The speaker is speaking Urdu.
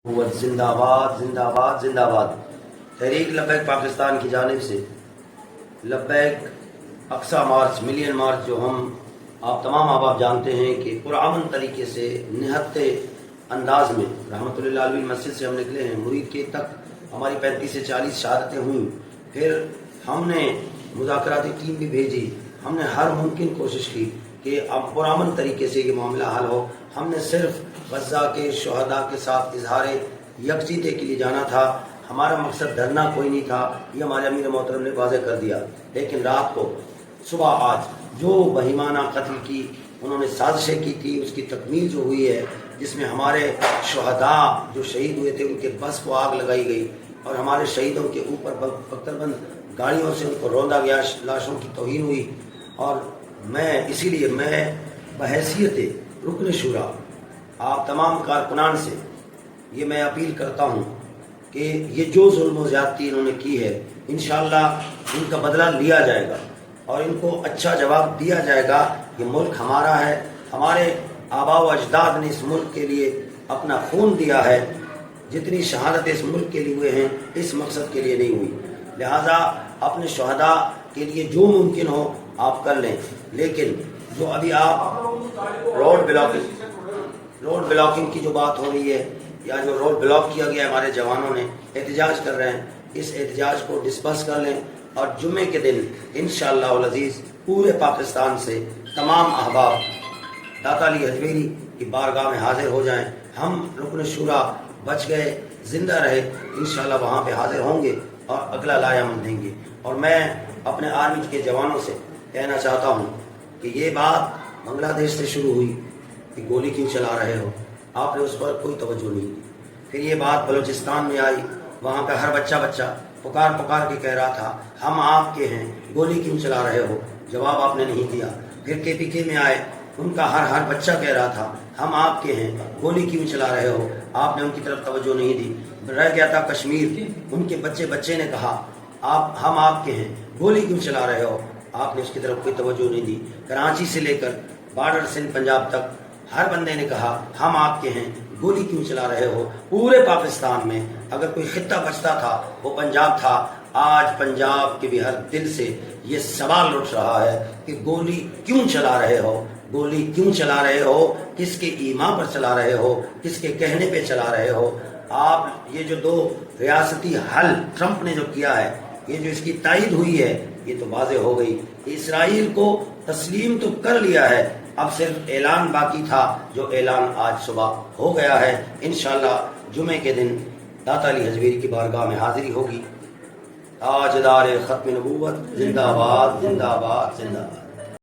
زندہ باد زندہ باد زندہ باد۔ تحریک لبیک پاکستان کی جانب سے لبیک اقصی مارچ ملین مارچ جو ہم آپ تمام احباب جانتے ہیں کہ پرامن طریقے سے نہت انداز میں رحمۃ اللہ علیہ مسجد سے ہم نکلے ہیں، مرید کے تک ہماری 35 سے 40 شہادتیں ہوئیں، پھر ہم نے مذاکراتی ٹیم بھی بھیجی، ہم نے ہر ممکن کوشش کی کہ اب پرامن طریقے سے یہ معاملہ حل ہو۔ ہم نے صرف غزہ کے شہداء کے ساتھ اظہار یکجہتی کے لیے جانا تھا، ہمارا مقصد ڈرنا کوئی نہیں تھا، یہ ہمارے امیر محترم نے واضح کر دیا۔ لیکن رات کو صبح آج جو بہیمانہ قتل کی انہوں نے سازشیں کی تھی، اس کی تکمیل جو ہوئی ہے، جس میں ہمارے شہداء جو شہید ہوئے تھے ان کے بس کو آگ لگائی گئی اور ہمارے شہیدوں کے اوپر پتھر بند گاڑیوں سے ان کو روندا گیا، لاشوں کی توہین ہوئی۔ اور اسی لیے میں بحیثیت رکن شورا آپ تمام کارکنان سے یہ میں اپیل کرتا ہوں کہ یہ جو ظلم و زیادتی انہوں نے کی ہے، انشاءاللہ ان کا بدلہ لیا جائے گا اور ان کو اچھا جواب دیا جائے گا۔ یہ ملک ہمارا ہے، ہمارے آباء و اجداد نے اس ملک کے لیے اپنا خون دیا ہے، جتنی شہادتیں اس ملک کے لیے ہوئے ہیں اس مقصد کے لیے نہیں ہوئی، لہذا اپنے شہداء کے لیے جو ممکن ہو آپ کر لیں۔ لیکن جو ابھی آپ روڈ بلاکنگ کی جو بات ہو رہی ہے یا جو روڈ بلاک کیا گیا ہے، ہمارے جوانوں نے احتجاج کر رہے ہیں، اس احتجاج کو ڈسپرس کر لیں اور جمعے کے دن انشاءاللہ العزیز پورے پاکستان سے تمام احباب داتا علی حجویری کی بارگاہ میں حاضر ہو جائیں۔ ہم رکن شورا بچ گئے، زندہ رہے، انشاءاللہ وہاں پہ حاضر ہوں گے اور اگلا لائحہ ہم دیں گے۔ اور میں اپنے آرمی کے جوانوں سے کہنا چاہتا ہوں کہ یہ بات بنگلہ دیش سے شروع ہوئی کہ گولی کیوں چلا رہے ہو، آپ نے اس پر کوئی توجہ نہیں دی۔ پھر یہ بات بلوچستان میں آئی، وہاں کا ہر بچہ پکار کے کہہ رہا تھا ہم آپ کے ہیں، گولی کیوں چلا رہے ہو، جواب آپ نے نہیں دیا۔ پھر KPK میں آئے، ان کا ہر بچہ کہہ رہا تھا ہم آپ کے ہیں، گولی کیوں چلا رہے ہو، آپ نے ان کی طرف توجہ نہیں دی۔ رہ گیا تھا کشمیر، ان کے بچے نے کہا ہم آپ کے ہیں، گولی کیوں چلا رہے ہو، آپ نے اس کی طرف کوئی توجہ نہیں دی۔ کراچی سے لے کر بارڈر سندھ پنجاب تک ہر بندے نے کہا ہم آپ کے ہیں، گولی کیوں چلا رہے ہو۔ پورے پاکستان میں اگر کوئی خطہ بچتا تھا وہ پنجاب تھا۔ آج پنجاب کے بھی ہر دل سے یہ سوال اٹھ رہا ہے کہ گولی کیوں چلا رہے ہو، گولی کیوں چلا رہے ہو، کس کے ایمان پر چلا رہے ہو، کس کے کہنے پہ چلا رہے ہو۔ آپ یہ جو 2 ریاستی حل ٹرمپ نے جو کیا ہے، یہ جو اس کی تائید ہوئی ہے، یہ تو واضح ہو گئی۔ اسرائیل کو تسلیم تو کر لیا ہے، اب صرف اعلان باقی تھا، جو اعلان آج صبح ہو گیا ہے۔ انشاءاللہ جمعے کے دن داتا علی حجویری کی بارگاہ میں حاضری ہوگی۔ تاجدار ختم نبوت زندہ باد زندہ باد زندہ باد۔